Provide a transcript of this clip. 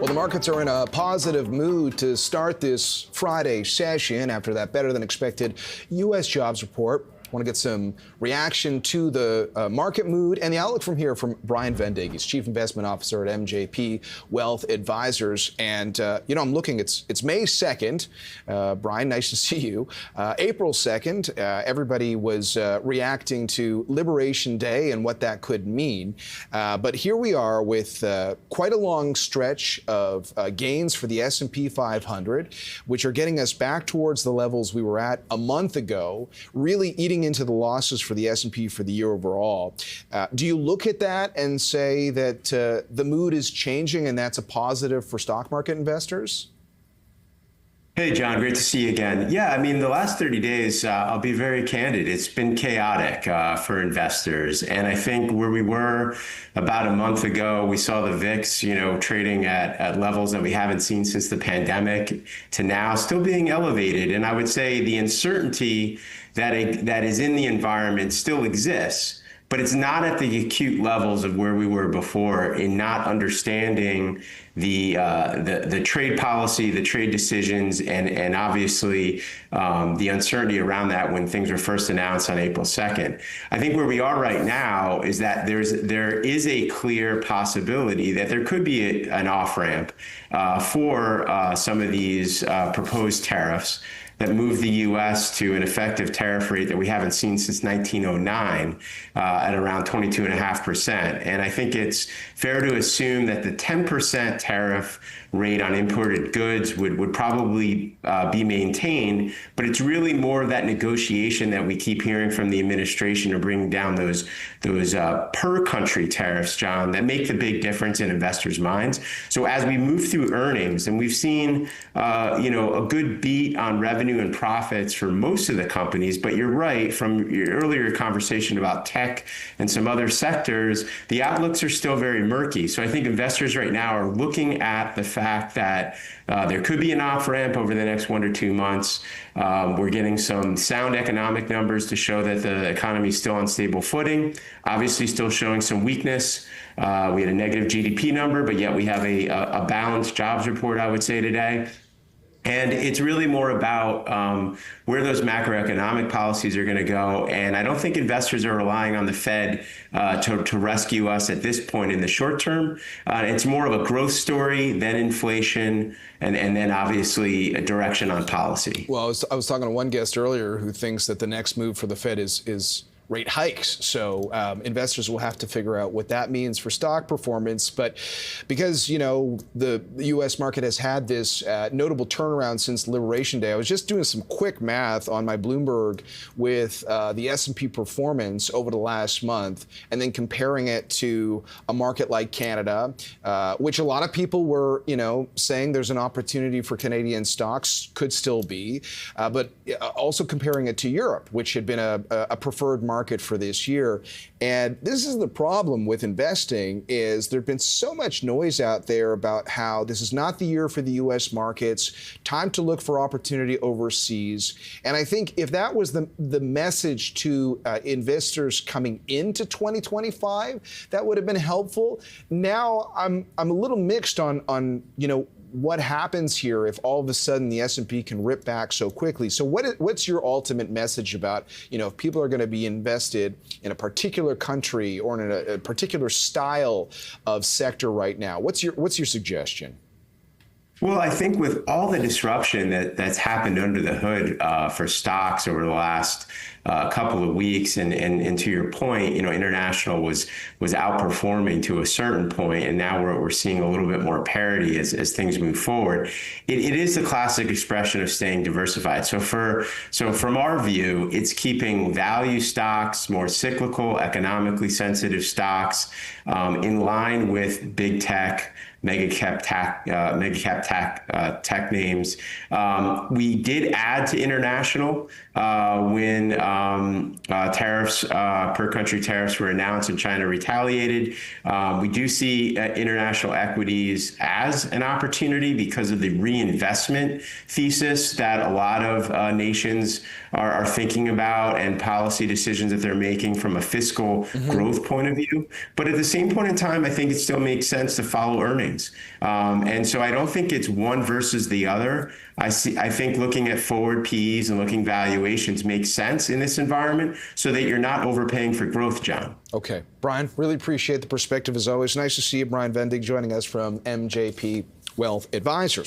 Well, the markets are in a positive mood to start this Friday session after that better than expected U.S. jobs report. I want to get some reaction to the market mood and the outlook from here from Brian Vendig. He's Chief Investment Officer at MJP Wealth Advisors. And, I'm looking, it's May 2nd. Brian, nice to see you. April 2nd, everybody was reacting to Liberation Day and what that could mean. But here we are with quite a long stretch of gains for the S&P 500, which are getting us back towards the levels we were at a month ago, really eating into the losses for the S&P for the year overall. Do you look at that and say that the mood is changing and that's a positive for stock market investors? Hey, John, great to see you again. Yeah, I mean, the last 30 days, I'll be very candid, it's been chaotic for investors. And I think where we were about a month ago, we saw the VIX, trading at levels that we haven't seen since the pandemic to now still being elevated. And I would say the uncertainty that is in the environment still exists, but it's not at the acute levels of where we were before in not understanding the trade policy, the trade decisions, and obviously the uncertainty around that when things were first announced on April 2nd. I think where we are right now is that there is a clear possibility that there could be an off-ramp for some of these proposed tariffs that move the U.S. to an effective tariff rate that we haven't seen since 1909 at around 22.5%. And I think it's fair to assume that the 10% tariff rate on imported goods would probably be maintained, but it's really more of that negotiation that we keep hearing from the administration to bring down those per country tariffs, John, that make the big difference in investors' minds. So as we move through earnings, and we've seen a good beat on revenue and profits for most of the companies, but you're right, from your earlier conversation about tech and some other sectors, the outlooks are still very murky. So I think investors right now are looking at the fact that there could be an off-ramp over the next 1 to 2 months. We're getting some sound economic numbers to show that the economy is still on stable footing, obviously still showing some weakness. We had a negative GDP number, but yet we have a balanced jobs report, I would say, today. And it's really more about where those macroeconomic policies are going to go. And I don't think investors are relying on the Fed to rescue us at this point in the short term. It's more of a growth story than inflation, and then obviously a direction on policy. Well, I was talking to one guest earlier who thinks that the next move for the Fed is rate hikes. So investors will have to figure out what that means for stock performance. But because, the U.S. market has had this notable turnaround since Liberation Day, I was just doing some quick math on my Bloomberg with the S&P performance over the last month and then comparing it to a market like Canada, which a lot of people were, saying there's an opportunity for Canadian stocks, could still be, but also comparing it to Europe, which had been a preferred market for this year. And this is the problem with investing, is there's been so much noise out there about how this is not the year for the U.S. markets, time to look for opportunity overseas. And I think if that was the message to investors coming into 2025, that would have been helpful. Now I'm a little mixed on what happens here if all of a sudden the S&P can rip back so quickly. So what's your ultimate message about, if people are going to be invested in a particular country or in a particular style of sector right now? What's your suggestion? Well, I think with all the disruption that's happened under the hood for stocks over the last couple of weeks, and to your point, international was outperforming to a certain point, and now we're seeing a little bit more parity as things move forward. It is the classic expression of staying diversified. So from our view, it's keeping value stocks, more cyclical, economically sensitive stocks, in line with big tech, mega cap tech names. We did add to international when tariffs, per country tariffs were announced and China retaliated. We do see international equities as an opportunity because of the reinvestment thesis that a lot of nations are thinking about and policy decisions that they're making from a fiscal growth point of view. But at the same point in time, I think it still makes sense to follow earnings. earnings. And so I don't think it's one versus the other. I think looking at forward PEs and looking valuations makes sense in this environment so that you're not overpaying for growth, John. Okay. Brian, really appreciate the perspective as always. Nice to see you, Brian Vendig, joining us from MJP Wealth Advisors.